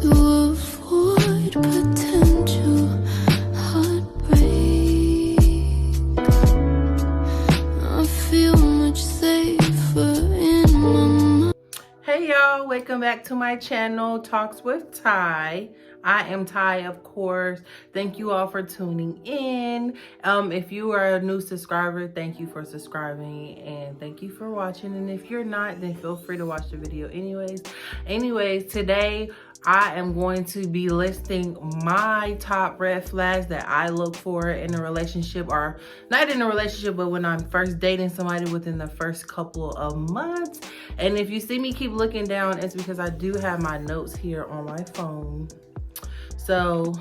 to avoid potential heartbreak. I feel much safer in my mind. Hey y'all, welcome back to my channel, Talks with Ty. I am Ty, of course. Thank you all for tuning in. If you are a new subscriber, thank you for subscribing and thank you for watching. And if you're not, then feel free to watch the video anyways. Today I am going to be listing my top red flags that I look for in a relationship, or not in a relationship, but when I'm first dating somebody within the first couple of months. And if you see me keep looking down, it's because I do have my notes here on my phone. So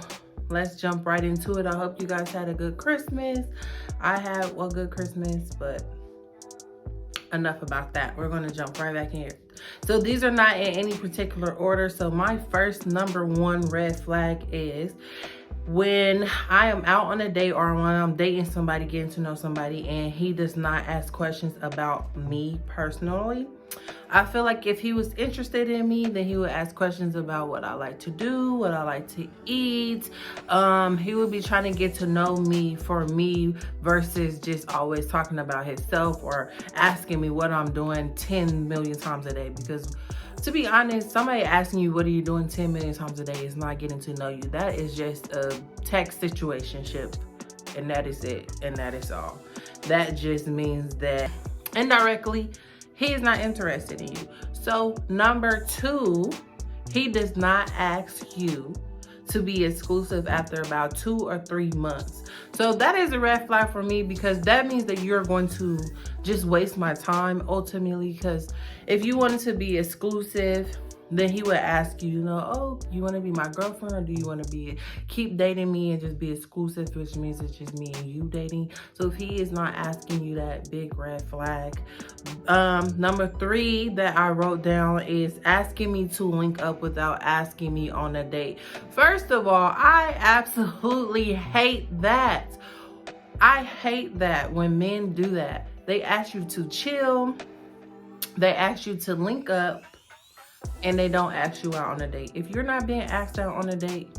let's jump right into it. I hope you guys had a good Christmas. I had a good Christmas, but enough about that. We're going to jump right back in here. So these are not in any particular order. So my first number one red flag is when I am out on a date or when I'm dating somebody, getting to know somebody, and he does not ask questions about me personally. I feel like if he was interested in me, then he would ask questions about what I like to do, what I like to eat. He would be trying to get to know me for me versus just always talking about himself or asking me what I'm doing 10 million times a day. Because to be honest, somebody asking you what are you doing 10 million times a day is not getting to know you. That is just a text situationship, and that is it, and that is all. That just means that indirectly he is not interested in you. So number two, he does not ask you to be exclusive after about 2 or 3 months. So that is a red flag for me, because that means that you're going to just waste my time ultimately. Because if you wanted to be exclusive, then he would ask you, oh, you want to be my girlfriend, or do you want to keep dating me and just be exclusive, which means it's just me and you dating. So if he is not asking you, that big red flag. Number 3 that I wrote down is asking me to link up without asking me on a date. First of all, I absolutely hate that. I hate that when men do that. They ask you to chill, they ask you to link up, and they don't ask you out on a date. If you're not being asked out on a date,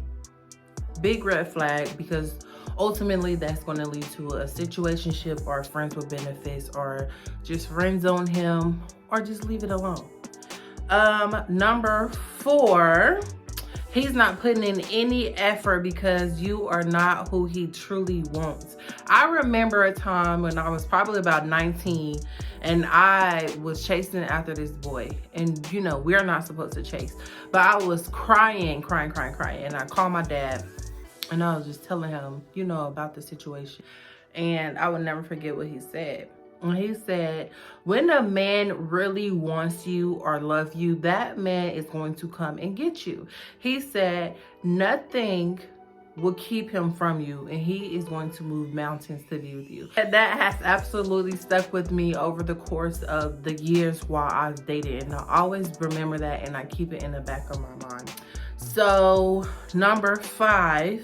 big red flag, because ultimately that's going to lead to a situationship or friends with benefits, or just friend zone him, or just leave it alone. Number 4, he's not putting in any effort because you are not who he truly wants. I remember a time when I was probably about 19 and I was chasing after this boy. And we're not supposed to chase. But I was crying. And I called my dad and I was just telling him, about the situation. And I would never forget what he said. And he said, when a man really wants you or loves you, that man is going to come and get you. He said, nothing will keep him from you, and he is going to move mountains to be with you. That has absolutely stuck with me over the course of the years while I've dated, and I always remember that and I keep it in the back of my mind. So number 5,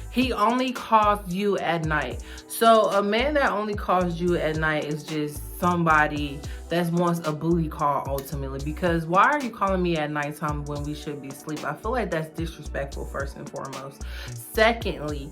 he only calls you at night. So a man that only calls you at night is just somebody that wants a booty call ultimately. Because why are you calling me at nighttime when we should be asleep? I feel like that's disrespectful, first and foremost. Secondly,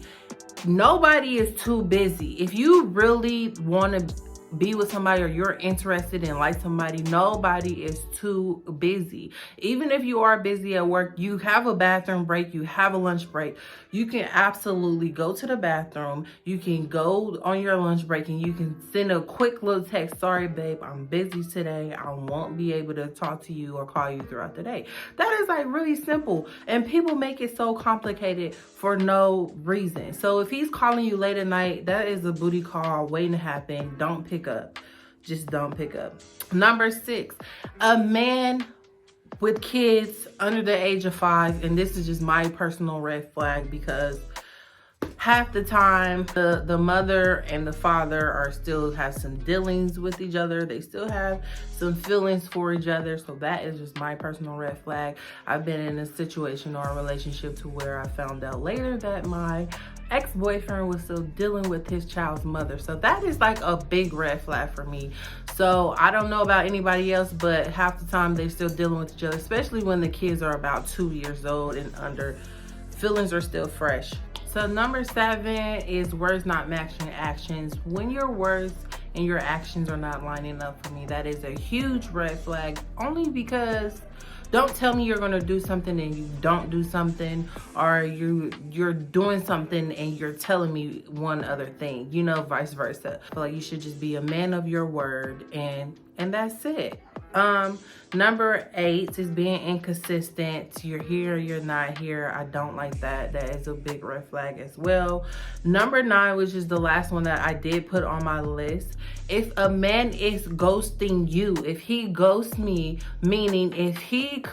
nobody is too busy. If you really want to be with somebody, or you're interested in like somebody, nobody is too busy. Even if you are busy at work, you have a bathroom break, you have a lunch break, you can absolutely go to the bathroom, you can go on your lunch break, and you can send a quick little text, sorry babe, I'm busy today, I won't be able to talk to you or call you throughout the day. That is like really simple, and people make it so complicated for no reason. So if he's calling you late at night, that is a booty call waiting to happen. Don't pick up. Just don't pick up. Number 6, a man with kids under the age of 5, and this is just my personal red flag, because half the time the mother and the father are still have some dealings with each other. They still have some feelings for each other. So that is just my personal red flag. I've been in a situation or a relationship to where I found out later that my ex-boyfriend was still dealing with his child's mother. So that is like a big red flag for me. So I don't know about anybody else, but half the time they're still dealing with each other, especially when the kids are about 2 years old and under. Feelings are still fresh. So number 7 is words not matching actions. When your words and your actions are not lining up for me, that is a huge red flag. Only because don't tell me you're gonna do something and you don't do something, or you're doing something and you're telling me one other thing, you know, vice versa. I feel like you should just be a man of your word, and that's it. Number 8 is being inconsistent. You're here, you're not here. I don't like that. That is a big red flag as well. Number 9, which is the last one that I did put on my list. If a man is ghosting you, if he ghosts me, meaning if he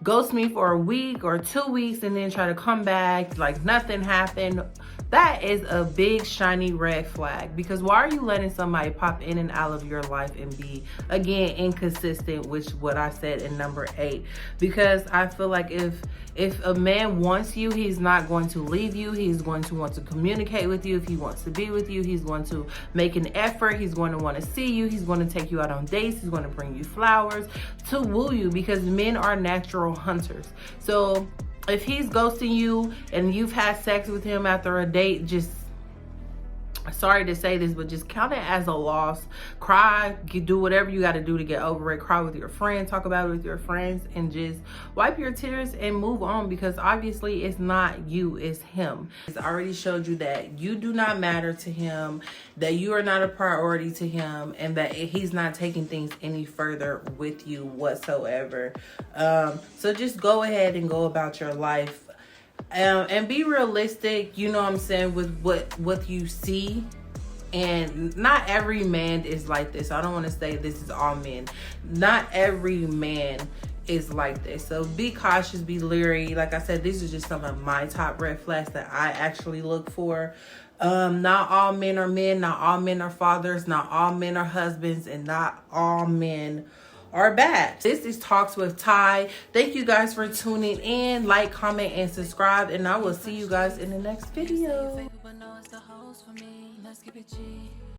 ghosts me for a week or 2 weeks and then try to come back like nothing happened, that is a big shiny red flag. Because why are you letting somebody pop in and out of your life and be, again, inconsistent, which what I said in number 8? Because I feel like if a man wants you, he's not going to leave you. He's going to want to communicate with you. If he wants to be with you, he's going to make an effort. He's going to want to see you. He's going to take you out on dates. He's going to bring you flowers to woo you, because men are natural hunters. So if he's ghosting you and you've had sex with him after a date, just, sorry to say this, but just count it as a loss. Cry, do whatever you got to do to get over it. Cry with your friends, talk about it with your friends, and just wipe your tears and move on, because obviously it's not you, it's him. It's already showed you that you do not matter to him, that you are not a priority to him, and that he's not taking things any further with you whatsoever. So just go ahead and go about your life. And be realistic, you know what I'm saying, with what you see. And not every man is like this. I don't want to say this is all men. Not every man is like this. So be cautious, be leery. Like I said, these are just some of my top red flags that I actually look for. Not all men are men. Not all men are fathers. Not all men are husbands. And not all men are bad. This is Talks with Ty. Thank you guys for tuning in. Like, comment, and subscribe, and I will see you guys in the next video.